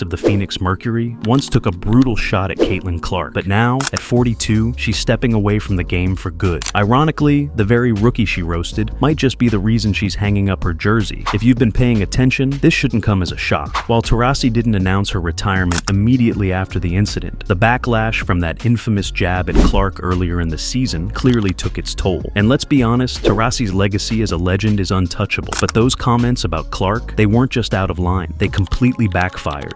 of the Phoenix Mercury, once took a brutal shot at Caitlin Clark, but now, at 42, she's stepping away from the game for good. Ironically, the very rookie she roasted might just be the reason she's hanging up her jersey. If you've been paying attention, this shouldn't come as a shock. While Taurasi didn't announce her retirement immediately after the incident, the backlash from that infamous jab at Clark earlier in the season clearly took its toll. And let's be honest, Taurasi's legacy as a legend is untouchable, but those comments about Clark, they weren't just out of line, they completely backfired.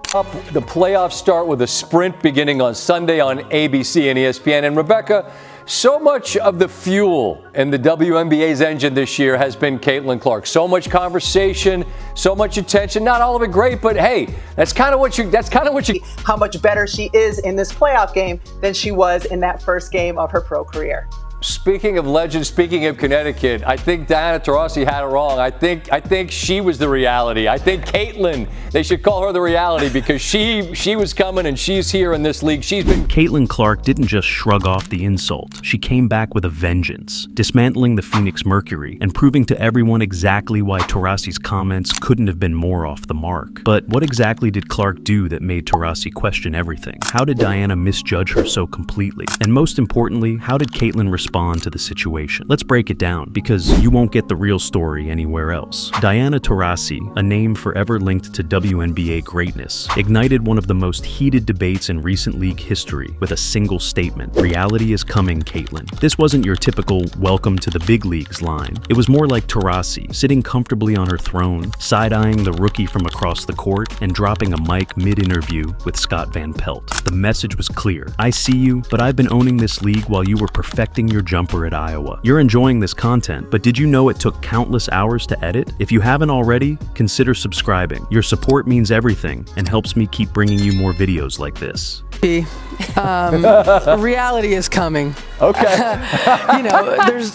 The playoffs start with a sprint beginning on Sunday on ABC and ESPN. And Rebecca, so much of the fuel in the WNBA's engine this year has been Caitlin Clark. So much conversation, so much attention. Not all of it great, but hey, that's kind of what you. How much better she is in this playoff game than she was in that first game of her pro career. Speaking of legends, speaking of Connecticut, I think Diana Taurasi had it wrong. I think she was the reality. I think Caitlin, they should call her the reality because she was coming and she's here in this league. Caitlin Clark didn't just shrug off the insult. She came back with a vengeance, dismantling the Phoenix Mercury and proving to everyone exactly why Taurasi's comments couldn't have been more off the mark. But what exactly did Clark do that made Taurasi question everything? How did Diana misjudge her so completely? And most importantly, how did Caitlin respond to the situation? Let's break it down, because you won't get the real story anywhere else. Diana Taurasi, a name forever linked to WNBA greatness, ignited one of the most heated debates in recent league history with a single statement: reality is coming, Caitlin. This wasn't your typical welcome to the big leagues line. It was more like Taurasi, sitting comfortably on her throne, side-eyeing the rookie from across the court, and dropping a mic mid-interview with Scott Van Pelt. The message was clear: I see you, but I've been owning this league while you were perfecting your jumper at Iowa. You're enjoying this content, but did you know it took countless hours to edit? If you haven't already, consider subscribing. Your support means everything and helps me keep bringing you more videos like this. Reality is coming. Okay.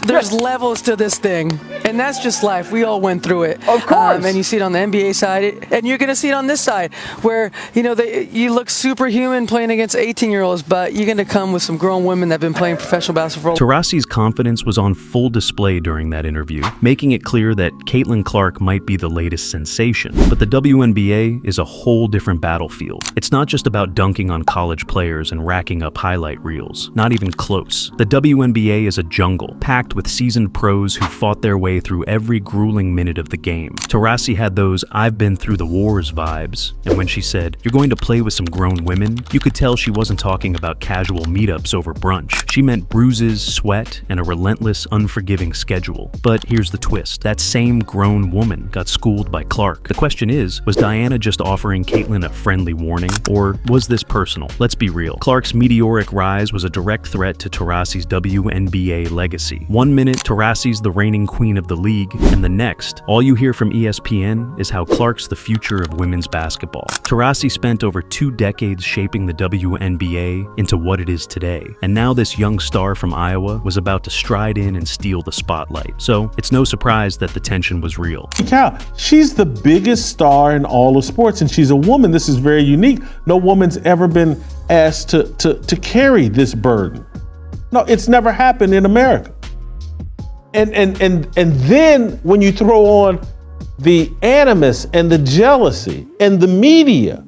There's levels to this thing, and that's just life. We all went through it. Of course. And you see it on the NBA side, and you're going to see it on this side, where you look superhuman playing against 18-year-olds, but you're going to come with some grown women that've been playing professional basketball. Taurasi's confidence was on full display during that interview, making it clear that Caitlin Clark might be the latest sensation. But the WNBA is a whole different battlefield. It's not just about dunking on college players and racking up highlight reels. Not even close. The WNBA is a jungle, packed with seasoned pros who fought their way through every grueling minute of the game. Taurasi had those "I've been through the wars" vibes, and when she said, "You're going to play with some grown women," you could tell she wasn't talking about casual meetups over brunch. She meant bruises, sweat, and a relentless, unforgiving schedule. But here's the twist. That same grown woman got schooled by Clark. The question is, was Diana just offering Caitlin a friendly warning, or was this personal? Let's be real. Clark's meteoric rise was a direct threat to Taurasi's WNBA legacy. One minute, Taurasi's the reigning queen of the league, and the next, all you hear from ESPN is how Clark's the future of women's basketball. Taurasi spent over 2 decades shaping the WNBA into what it is today, and now this young star from Iowa was about to stride in and steal the spotlight. So it's no surprise that the tension was real. Cal, she's the biggest star in all of sports, and she's a woman. This is very unique. No woman's ever been asked to carry this burden. No, it's never happened in America. And then when you throw on the animus and the jealousy and the media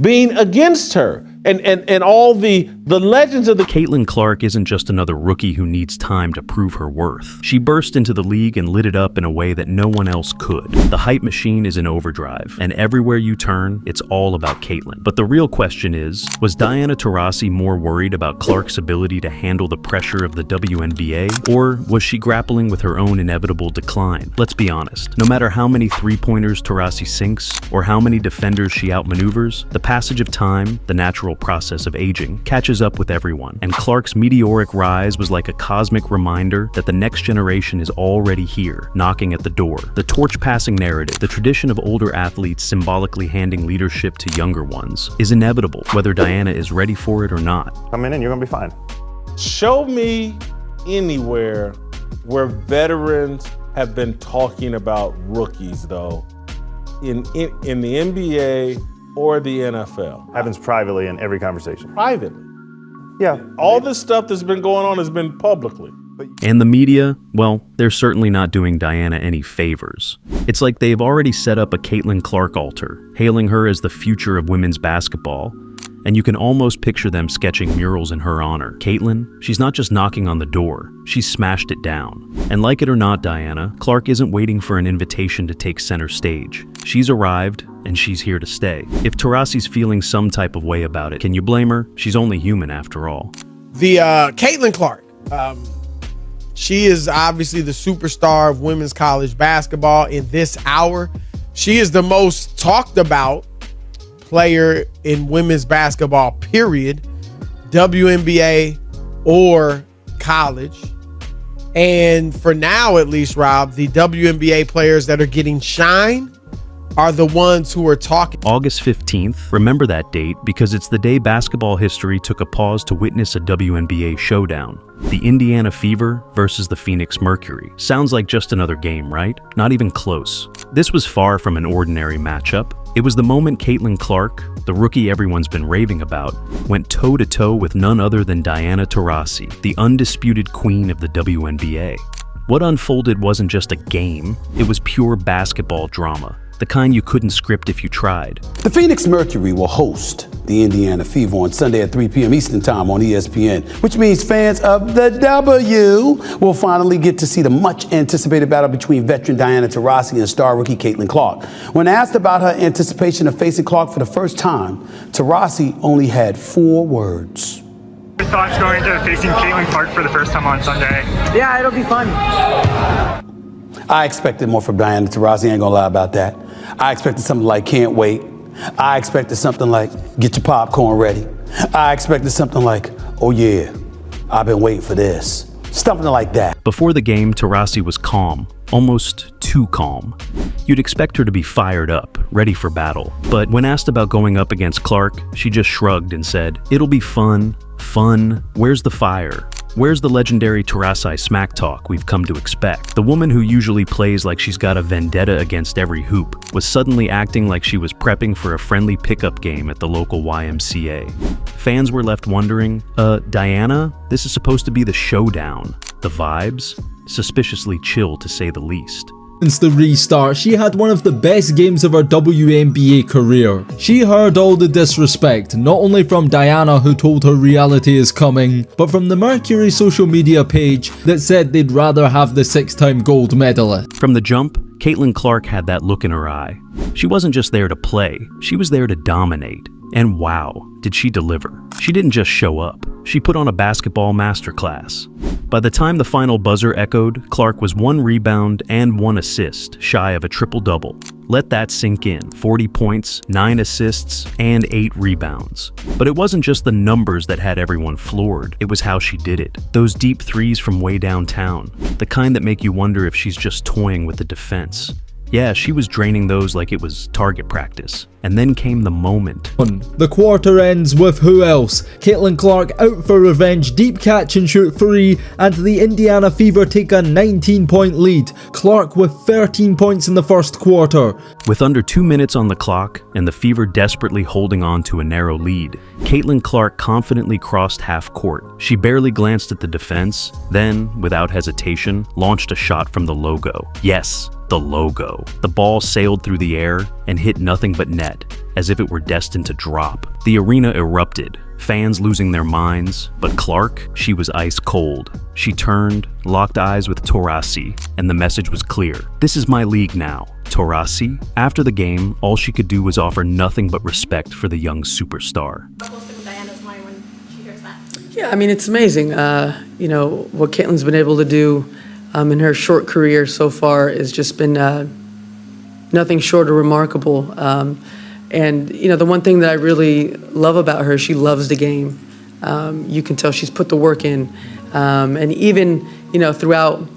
being against her, and all the legends of the... Caitlin Clark isn't just another rookie who needs time to prove her worth. She burst into the league and lit it up in a way that no one else could. The hype machine is in overdrive, and everywhere you turn, it's all about Caitlin. But the real question is, was Diana Taurasi more worried about Clark's ability to handle the pressure of the WNBA, or was she grappling with her own inevitable decline? Let's be honest. No matter how many three-pointers Taurasi sinks, or how many defenders she outmaneuvers, the passage of time, the natural process of aging, catches up with everyone, and Clark's meteoric rise was like a cosmic reminder that the next generation is already here, knocking at the door. The torch-passing narrative, the tradition of older athletes symbolically handing leadership to younger ones, is inevitable, whether Diana is ready for it or not. Come in and you're gonna be fine. Show me anywhere where veterans have been talking about rookies, though, in the NBA or the NFL. Happens privately in every conversation. Privately. Yeah. All this stuff that's been going on has been publicly. And the media, well, they're certainly not doing Diana any favors. It's like they've already set up a Caitlin Clark altar, hailing her as the future of women's basketball, and you can almost picture them sketching murals in her honor. Caitlin, she's not just knocking on the door, she's smashed it down. And like it or not, Diana, Clark isn't waiting for an invitation to take center stage. She's arrived, and she's here to stay. If Taurasi's feeling some type of way about it, can you blame her? She's only human after all. The Caitlin Clark, she is obviously the superstar of women's college basketball in this hour. She is the most talked about player in women's basketball, period, WNBA or college. And for now, at least, Rob, the WNBA players that are getting shine are the ones who are talking. August 15th, remember that date because it's the day basketball history took a pause to witness a WNBA showdown. The Indiana Fever versus the Phoenix Mercury. Sounds like just another game, right? Not even close. This was far from an ordinary matchup. It was the moment Caitlin Clark, the rookie everyone's been raving about, went toe-to-toe with none other than Diana Taurasi, the undisputed queen of the WNBA. What unfolded wasn't just a game, it was pure basketball drama. The kind you couldn't script if you tried. The Phoenix Mercury will host the Indiana Fever on Sunday at 3 p.m. Eastern Time on ESPN, which means fans of the W will finally get to see the much-anticipated battle between veteran Diana Taurasi and star rookie Caitlin Clark. When asked about her anticipation of facing Clark for the first time, Taurasi only had 4 words. Your thoughts going into facing Caitlin Clark for the first time on Sunday? Yeah, it'll be fun. I expected more from Diana Taurasi, ain't gonna lie about that. I expected something like can't wait. I expected something like get your popcorn ready. I expected something like, oh yeah, I've been waiting for this. Something like that. Before the game, Taurasi was calm, almost too calm. You'd expect her to be fired up, ready for battle. But when asked about going up against Clark, she just shrugged and said, it'll be fun. Fun? Where's the fire? Where's the legendary Taurasi smack talk we've come to expect? The woman who usually plays like she's got a vendetta against every hoop was suddenly acting like she was prepping for a friendly pickup game at the local YMCA. Fans were left wondering, Diana, this is supposed to be the showdown. The vibes? Suspiciously chill to say the least. Since the restart, she had one of the best games of her WNBA career. She heard all the disrespect, not only from Diana who told her reality is coming, but from the Mercury social media page that said they'd rather have the 6-time gold medalist. From the jump, Caitlin Clark had that look in her eye. She wasn't just there to play, she was there to dominate. And wow, did she deliver. She didn't just show up, she put on a basketball masterclass. By the time the final buzzer echoed, Clark was 1 rebound and 1 assist, shy of a triple-double. Let that sink in, 40 points, 9 assists, and 8 rebounds. But it wasn't just the numbers that had everyone floored, it was how she did it. Those deep threes from way downtown, the kind that make you wonder if she's just toying with the defense. Yeah, she was draining those like it was target practice. And then came the moment. The quarter ends with who else? Caitlin Clark out for revenge, deep catch and shoot 3, and the Indiana Fever take a 19-point lead. Clark with 13 points in the first quarter. With under 2 minutes on the clock, and the Fever desperately holding on to a narrow lead, Caitlin Clark confidently crossed half court. She barely glanced at the defense, then, without hesitation, launched a shot from the logo. Yes, the logo. The ball sailed through the air and hit nothing but net, as if it were destined to drop. The arena erupted, fans losing their minds, but Clark, she was ice cold. She turned, locked eyes with Taurasi, and the message was clear. This is my league now. Taurasi? After the game, all she could do was offer nothing but respect for the young superstar. What goes through Diana's mind when she hears that? Yeah, I mean, it's amazing. What Caitlin's been able to do in her short career so far has just been nothing short of remarkable. And the one thing that I really love about her, she loves the game. You can tell she's put the work in. And even, throughout,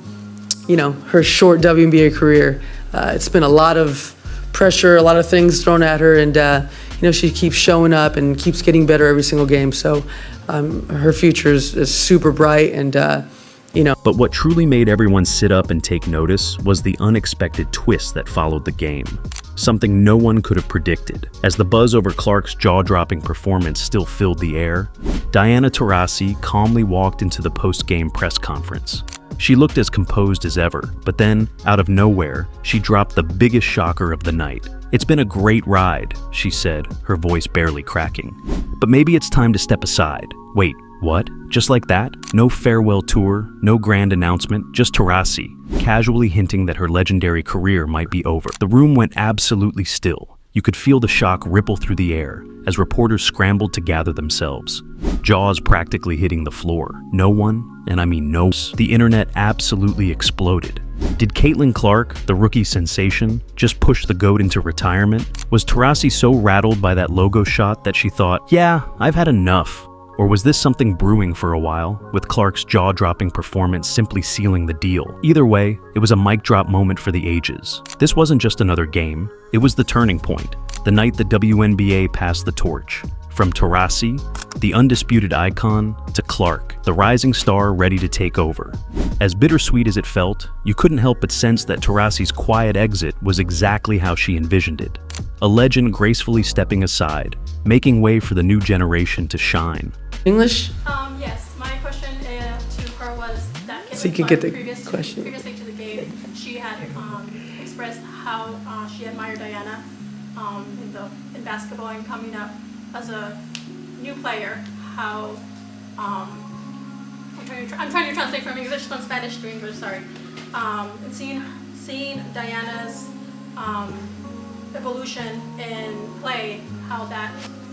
her short WNBA career, it's been a lot of pressure, a lot of things thrown at her. And, she keeps showing up and keeps getting better every single game. So her future is super bright and, But what truly made everyone sit up and take notice was the unexpected twist that followed the game. something no one could have predicted. As the buzz over Clark's jaw-dropping performance still filled the air, Diana Taurasi calmly walked into the post-game press conference. She looked as composed as ever, but then, out of nowhere, she dropped the biggest shocker of the night. "It's been a great ride," she said, her voice barely cracking. "But maybe it's time to step aside." Wait, what? Just like that? No farewell tour, no grand announcement, just Taurasi, casually hinting that her legendary career might be over. The room went absolutely still. You could feel the shock ripple through the air as reporters scrambled to gather themselves, jaws practically hitting the floor. No one, and I mean no, the internet absolutely exploded. Did Caitlin Clark, the rookie sensation, just push the GOAT into retirement? Was Taurasi so rattled by that logo shot that she thought, yeah, I've had enough? Or was this something brewing for a while, with Clark's jaw-dropping performance simply sealing the deal? Either way, it was a mic drop moment for the ages. This wasn't just another game, it was the turning point, the night the WNBA passed the torch. From Taurasi, the undisputed icon, to Clark, the rising star ready to take over. As bittersweet as it felt, you couldn't help but sense that Taurasi's quiet exit was exactly how she envisioned it. A legend gracefully stepping aside, making way for the new generation to shine. English? Yes. My question to her was that So you could get the previously to the game, she had expressed how she admired Diana in basketball and coming up as a new player. How I'm trying to translate from English from Spanish to English. Sorry. And seeing Diana's evolution in play,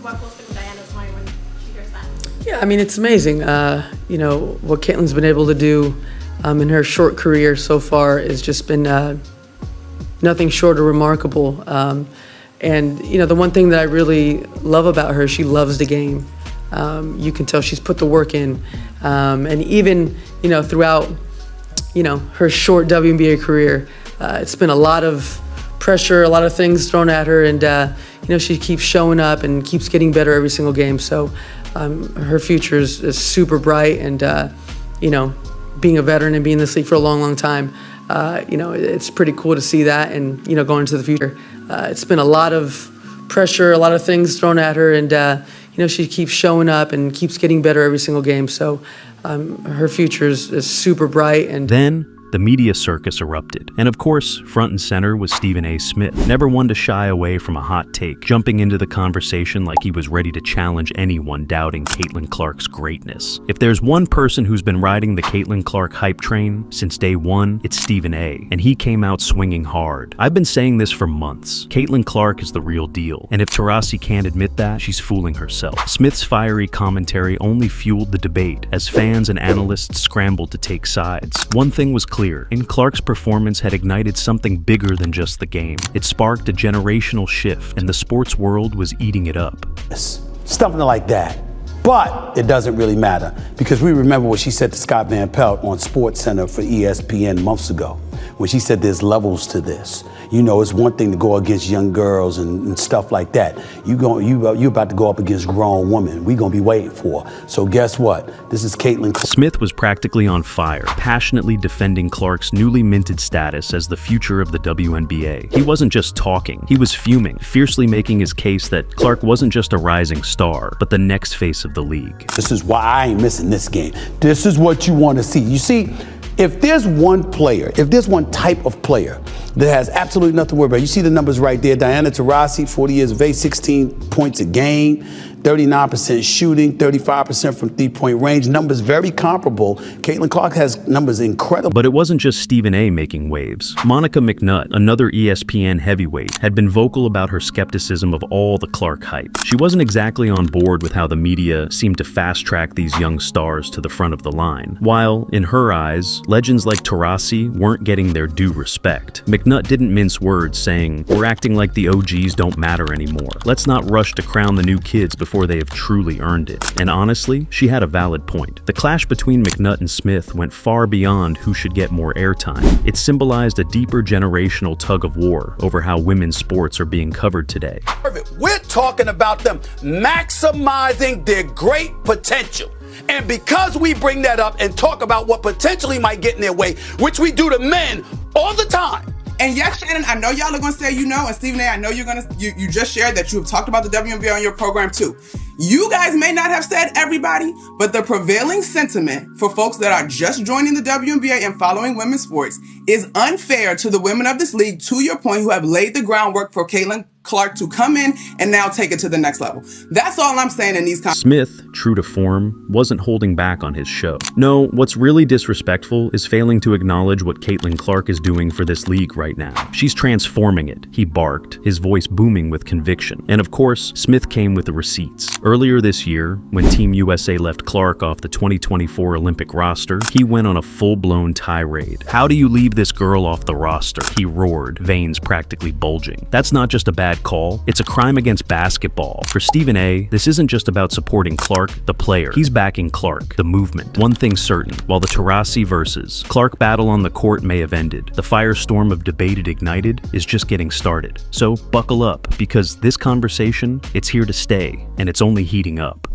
what goes through Diana's mind when she hears that? Yeah, I mean, it's amazing. What Caitlin's been able to do in her short career so far has just been nothing short of remarkable. And the one thing that I really love about her, she loves the game. You can tell she's put the work in. And even, throughout, her short WNBA career, it's been a lot of pressure, a lot of things thrown at her, and she keeps showing up and keeps getting better every single game. So her future is super bright, and being a veteran and being in this league for a long, long time, it's pretty cool to see that, and going into the future, it's been a lot of pressure, a lot of things thrown at her, and she keeps showing up and keeps getting better every single game. So her future is super bright. And then the media circus erupted. And of course, front and center was Stephen A. Smith, never one to shy away from a hot take, jumping into the conversation like he was ready to challenge anyone doubting Caitlin Clark's greatness. If there's one person who's been riding the Caitlin Clark hype train since day one, it's Stephen A., and he came out swinging hard. I've been saying this for months. Caitlin Clark is the real deal, and if Taurasi can't admit that, she's fooling herself. Smith's fiery commentary only fueled the debate as fans and analysts scrambled to take sides. One thing was clear. In Clark's performance had ignited something bigger than just the game. It sparked a generational shift, and the sports world was eating it up. Something like that. But it doesn't really matter, because we remember what she said to Scott Van Pelt on SportsCenter for ESPN months ago, when she said there's levels to this. It's one thing to go against young girls and stuff like that. You about to go up against grown women. We're going to be waiting for her. So guess what? This is Caitlin. Smith was practically on fire, passionately defending Clark's newly minted status as the future of the WNBA. He wasn't just talking, he was fuming, fiercely making his case that Clark wasn't just a rising star, but the next face of the league. This is why I ain't missing this game. This is what you want to see. You see, if there's one player, if there's one type of player that has absolutely nothing to worry about, you see the numbers right there. Diana Taurasi, 40 years of age, 16 points a game, 39% shooting, 35% from three-point range. Numbers very comparable. Caitlin Clark has numbers incredible. But it wasn't just Stephen A. making waves. Monica McNutt, another ESPN heavyweight, had been vocal about her skepticism of all the Clark hype. She wasn't exactly on board with how the media seemed to fast-track these young stars to the front of the line. While, in her eyes, legends like Taurasi weren't getting their due respect. McNutt didn't mince words, saying, "We're acting like the OGs don't matter anymore. Let's not rush to crown the new kids before they have truly earned it." And honestly, she had a valid point. The clash between McNutt and Smith went far beyond who should get more airtime. It symbolized a deeper generational tug of war over how women's sports are being covered today. We're talking about them maximizing their great potential. And because we bring that up and talk about what potentially might get in their way, which we do to men all the time, And yes, Shannon, I know y'all are going to say you know, and Stephen A., I know you just shared that you have talked about the WNBA on your program too. You guys may not have said everybody, but the prevailing sentiment for folks that are just joining the WNBA and following women's sports is unfair to the women of this league, to your point, who have laid the groundwork for Caitlin Clark to come in and now take it to the next level. That's all I'm saying in these Smith, true to form, wasn't holding back on his show. No, what's really disrespectful is failing to acknowledge what Caitlin Clark is doing for this league right now. She's transforming it, he barked, his voice booming with conviction. And of course, Smith came with the receipts. Earlier this year, when Team USA left Clark off the 2024 Olympic roster, he went on a full-blown tirade. "How do you leave this girl off the roster?" he roared, veins practically bulging. That's not just a bad call, it's a crime against basketball. For Stephen A., this isn't just about supporting Clark, the player. He's backing Clark, the movement. One thing's certain, while the Taurasi versus Clark battle on the court may have ended, the firestorm of debate it ignited is just getting started. So buckle up, because this conversation, it's here to stay, and it's only heating up.